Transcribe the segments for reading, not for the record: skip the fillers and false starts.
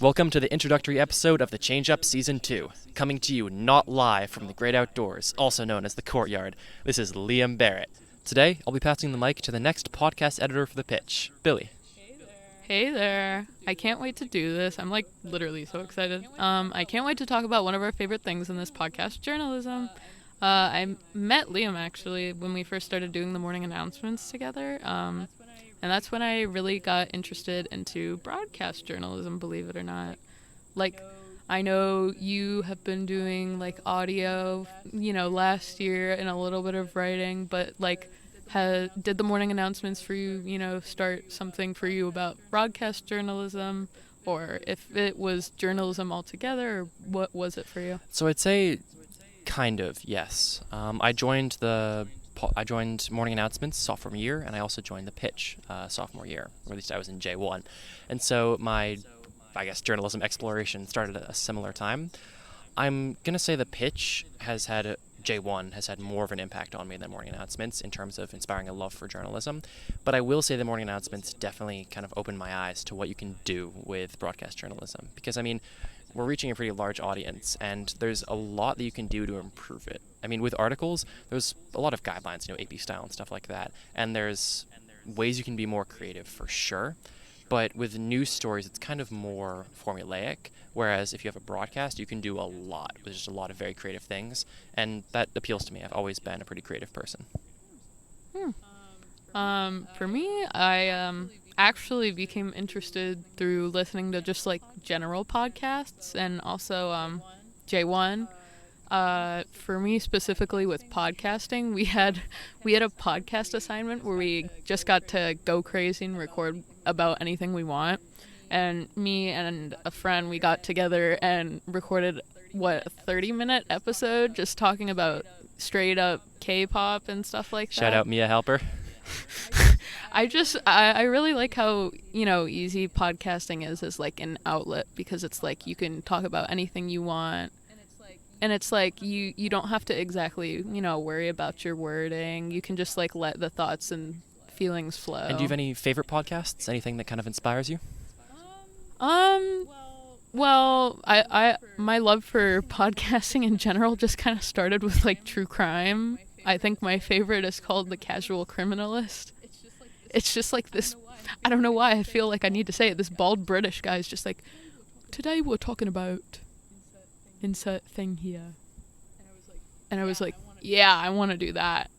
Welcome to the introductory episode of the Change Up Season 2. Coming to you not live from the great outdoors, also known as the Courtyard. This is Liam Barrett. Today, I'll be passing the mic to the next podcast editor for The Pitch, Billie. Hey there. I can't wait to do this. I'm literally so excited. I can't wait to talk about one of our favorite things in this podcast, journalism. I met Liam actually when we first started doing the morning announcements together. And that's when I really got interested into broadcast journalism, believe it or not. I know you have been doing audio, last year and a little bit of writing, but did the morning announcements for you, start something for you about broadcast journalism, or if it was journalism altogether, or what was it for you? So I'd say kind of, yes. I joined morning announcements sophomore year, and I also joined The Pitch sophomore year, or at least I was in J1. And so my, journalism exploration started at a similar time. I'm going to say The Pitch J1 has had more of an impact on me than morning announcements in terms of inspiring a love for journalism. But I will say the morning announcements definitely kind of opened my eyes to what you can do with broadcast journalism. Because, we're reaching a pretty large audience, and there's a lot that you can do to improve it. With articles, there's a lot of guidelines, AP style and stuff like that, and there's ways you can be more creative for sure. But with news stories, it's kind of more formulaic, whereas if you have a broadcast, you can do a lot. There's just a lot of very creative things, and that appeals to me. I've always been a pretty creative person. For me, I actually became interested through listening to just general podcasts, and also J1. For me specifically with podcasting, we had a podcast assignment where we just got to go crazy and record about anything we want. And me and a friend, we got together and recorded a 30-minute episode just talking about straight up K-pop and stuff like that. Shout out Mia Halper. I really like how, easy podcasting is as an outlet, because it's you can talk about anything you want. And it's you don't have to exactly, worry about your wording. You can just let the thoughts and feelings flow. And do you have any favorite podcasts? Anything that kind of inspires you? Well, my love for podcasting in general just kind of started with true crime. I think my favorite is called The Casual Criminalist. It's just this, I don't know why I feel I need to say it, this bald British guy is just today we're talking about insert thing here. And I was yeah, I want to do that.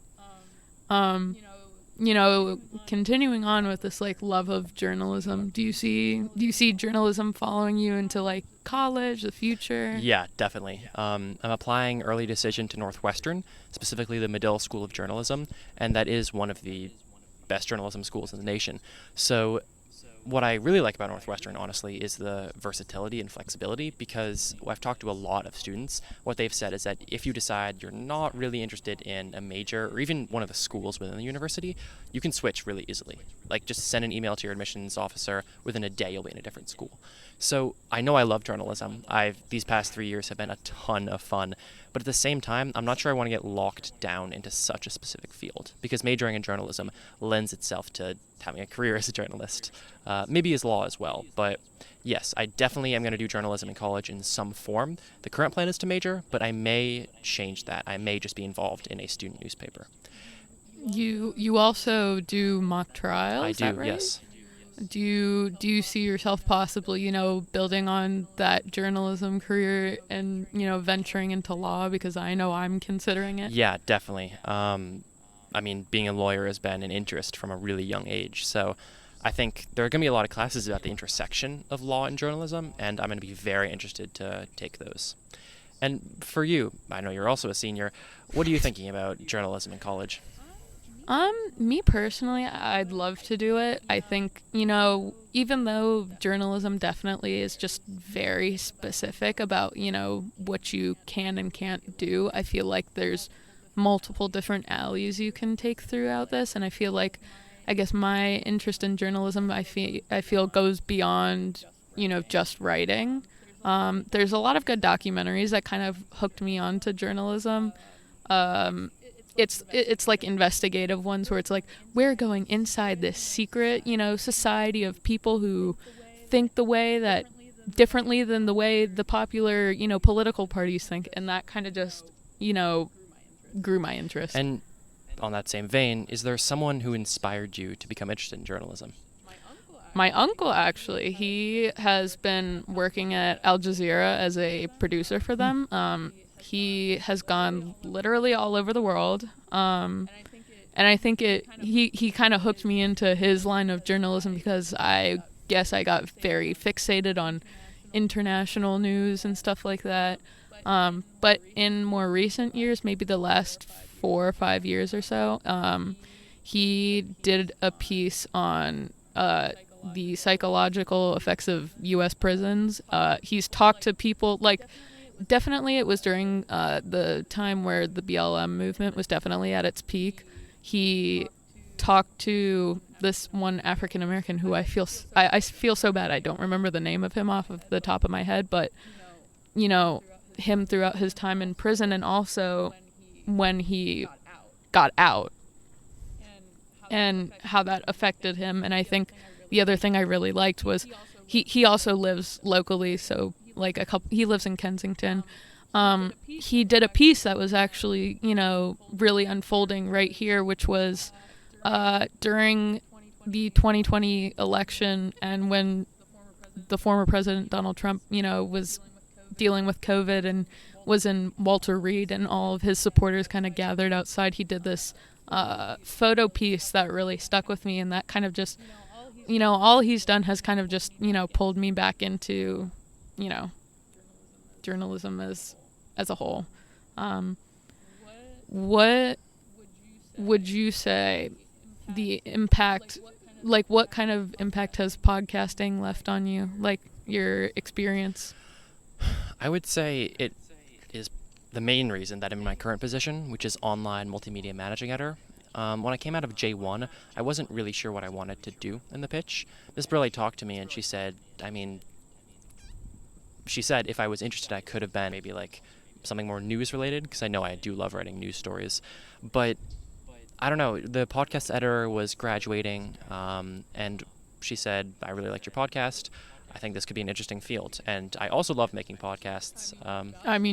Continuing on with this love of journalism, do you see journalism following you into college, the future? Yeah, definitely. I'm applying early decision to Northwestern, specifically the Medill School of Journalism, and that is one of the best journalism schools in the nation. So what I really like about Northwestern, honestly, is the versatility and flexibility, because I've talked to a lot of students. What they've said is that if you decide you're not really interested in a major or even one of the schools within the university, you can switch really easily. Just send an email to your admissions officer. Within a day, you'll be in a different school. So I know I love journalism. These past 3 years have been a ton of fun. But at the same time, I'm not sure I want to get locked down into such a specific field, because majoring in journalism lends itself to having a career as a journalist, maybe as law as well. But yes, I definitely am going to do journalism in college in some form. The current plan is to major, but I may change that. I may just be involved in a student newspaper. You also do mock trials? I do, right? Yes. Do you see yourself possibly, building on that journalism career and, venturing into law? Because I know I'm considering it. Yeah, definitely. Being a lawyer has been an interest from a really young age. So I think there are going to be a lot of classes about the intersection of law and journalism, and I'm going to be very interested to take those. And for you, I know you're also a senior. What are you thinking about journalism in college? Me personally, I'd love to do it. I think, even though journalism definitely is just very specific about, what you can and can't do, I feel there's multiple different alleys you can take throughout this. And I feel I guess my interest in journalism, I feel goes beyond, just writing. There's a lot of good documentaries that kind of hooked me onto journalism. It's investigative ones where it's we're going inside this secret, society of people who think the way that differently than the way the popular, political parties think. And that kind of just, grew my interest. And on that same vein, is there someone who inspired you to become interested in journalism? My uncle, actually, he has been working at Al Jazeera as a producer for them. He has gone literally all over the world. And I think he kind of hooked me into his line of journalism because I guess I got very fixated on international news and stuff like that. But in more recent years, maybe the last 4 or 5 years or so, he did a piece on the psychological effects of U.S. prisons. He's talked to people, like, definitely it was during the time where the BLM movement was definitely at its peak. He talked to this one African American who I feel so bad I don't remember the name of him off of the top of my head, but him throughout his time in prison and also when he got out and how that affected him. And I think the other thing I really liked was he also lives locally, so he lives in Kensington. He did a piece that was actually, really unfolding right here, which was during the 2020 election and when the former president Donald Trump, was dealing with COVID and was in Walter Reed and all of his supporters kind of gathered outside. He did this photo piece that really stuck with me, and that kind of just, all he's done has kind of just, pulled me back into, journalism as a whole. What would you say the impact, what kind of impact has podcasting left on you, your experience? I would say it is the main reason that I'm in my current position, which is online multimedia managing editor. When I came out of J1, I wasn't really sure what I wanted to do in the pitch. Miss Burley talked to me and she said, if I was interested, I could have been maybe something more news related, because I know I do love writing news stories. But I don't know, the podcast editor was graduating, and she said, I really liked your podcast. I think this could be an interesting field. And I also love making podcasts.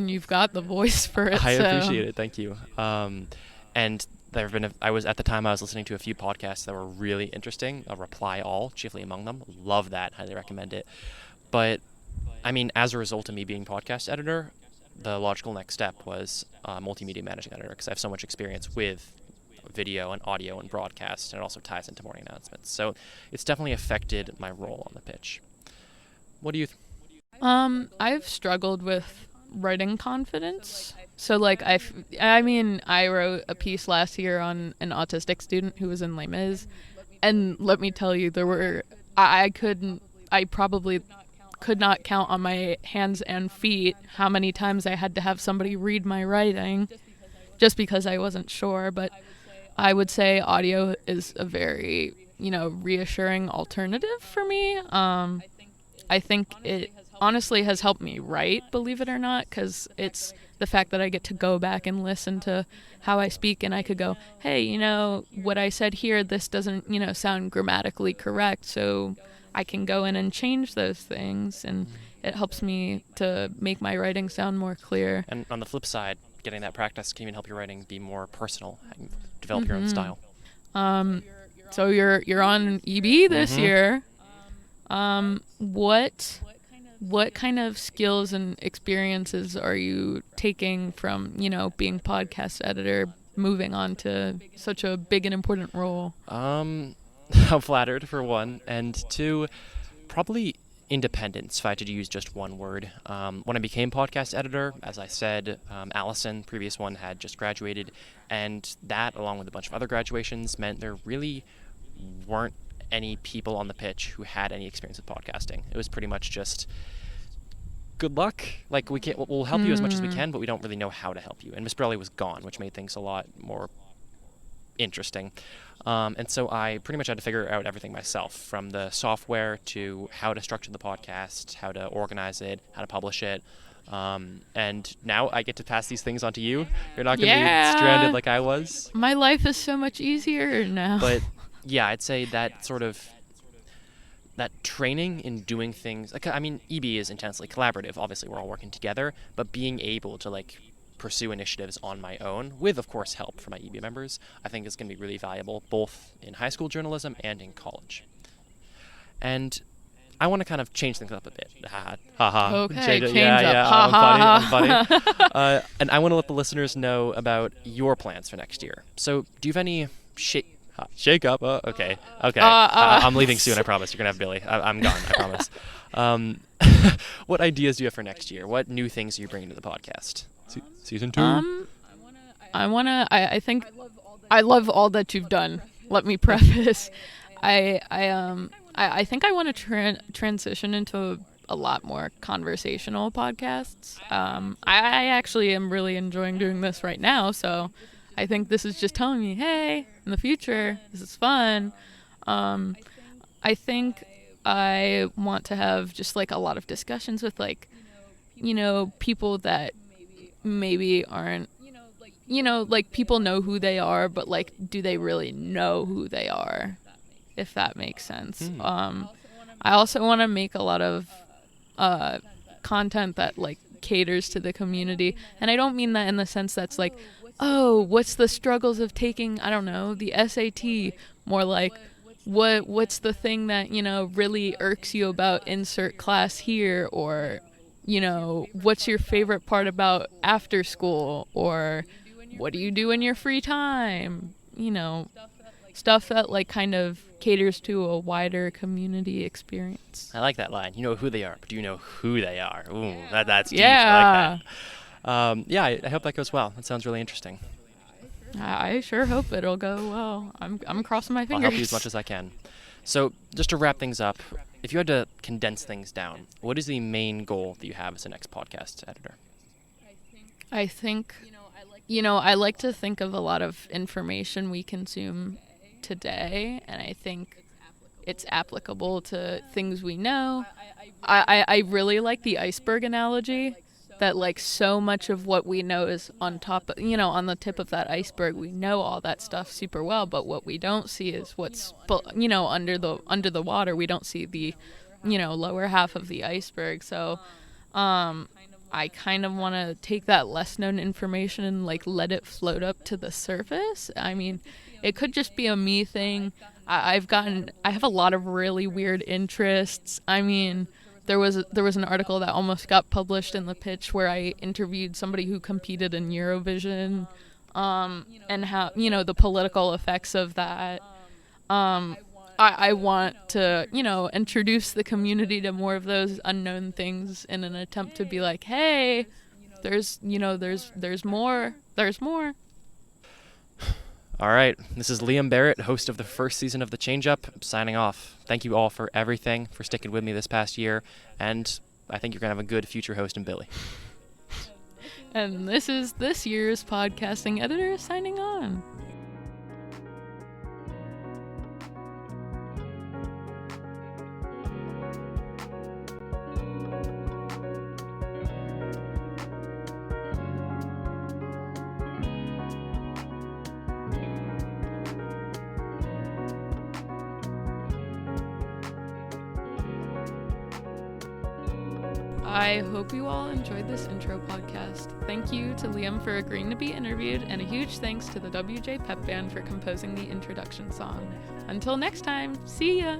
You've got the voice for it. I appreciate it. Thank you. And there have been, I was listening to a few podcasts that were really interesting. Reply All, chiefly among them. Love that. Highly recommend it. But as a result of me being podcast editor, the logical next step was multimedia managing editor, because I have so much experience with video and audio and broadcast, and it also ties into morning announcements. So it's definitely affected my role on the pitch. What do you I've struggled with writing confidence. So I wrote a piece last year on an autistic student who was in Les Mis, and let me tell you, I probably could not count on my hands and feet how many times I had to have somebody read my writing just because I wasn't sure. But I would say audio is a very, reassuring alternative for me. I think it honestly has helped me write, believe it or not, because it's the fact that I get to go back and listen to how I speak, and I could go, hey, what I said here, this doesn't, sound grammatically correct, so I can go in and change those things, and it helps me to make my writing sound more clear. And on the flip side, getting that practice can even help your writing be more personal and develop your own style. So you're on EB this year. What kind of skills and experiences are you taking from, being podcast editor, moving on to such a big and important role? I'm flattered, for one, and two, probably independence, if I had to use just one word. When I became podcast editor, as I said, Allison, previous one, had just graduated, and that, along with a bunch of other graduations, meant there really weren't any people on the pitch who had any experience with podcasting. It was pretty much just good luck. We'll help you as much as we can, but we don't really know how to help you. And Miss Burley was gone, which made things a lot more interesting. And so I pretty much had to figure out everything myself, from the software to how to structure the podcast, how to organize it, how to publish it. And now I get to pass these things on to you. You're not going to be stranded like I was. My life is so much easier now. But yeah, I'd say that sort of that training in doing things, like, I mean, EB is intensely collaborative. Obviously, we're all working together, but being able to like pursue initiatives on my own, with of course help from my EB members, I think is going to be really valuable both in high school journalism and in college. And I want to kind of change things up a bit. Okay, change yeah, up. I'm funny. And I want to let the listeners know about your plans for next year. So, do you have any shake up? Okay. I'm leaving soon. I promise. You're gonna have Billy. I'm gone. I promise. What ideas do you have for next year? What new things are you bringing to the podcast? Season 2. I think I love all that you've done. Let me preface. I think I want to transition into a lot more conversational podcasts. I actually am really enjoying doing this right now, so I think this is just telling me, hey, in the future, this is fun. I think I want to have just like a lot of discussions with like, people that maybe aren't, like people know who they are, but like, do they really know who they are? If that makes sense. I also want to make a lot of content that like caters to the community, and I don't mean that in the sense that's like, oh, what's the struggles of taking, I don't know, the SAT, more like what's the thing that really irks you about insert class here, or what's your favorite part about after school, or what do you do in your free time, stuff that like kind of caters to a wider community experience. I like that line. You know who they are, but do you know who they are? Ooh, that's deep. Yeah. I like that. I hope that goes well. That sounds really interesting. I sure hope it'll go well. I'm crossing my fingers. I'll help you as much as I can. So, just to wrap things up, if you had to condense things down, what is the main goal that you have as the next podcast editor? I think, I like to think of a lot of information we consume today, and I think it's applicable to things we know. I really like the iceberg analogy, that like so much of what we know is on top of, on the tip of that iceberg. We know all that stuff super well, but what we don't see is what's under the water. We don't see the lower half of the iceberg. So I kind of want to take that less known information and like let it float up to the surface. I mean, it could just be a me thing. I have a lot of really weird interests. I mean, there was an article that almost got published in the pitch where I interviewed somebody who competed in Eurovision, and how, the political effects of that. I want to, introduce the community to more of those unknown things in an attempt to be like, hey, there's more. All right. This is Liam Barrett, host of the first season of The Change Up, signing off. Thank you all for everything, for sticking with me this past year, and I think you're going to have a good future host in Billy. And this is this year's podcasting editor signing on. I hope you all enjoyed this intro podcast. Thank you to Liam for agreeing to be interviewed, and a huge thanks to the WJ Pep Band for composing the introduction song. Until next time, see ya!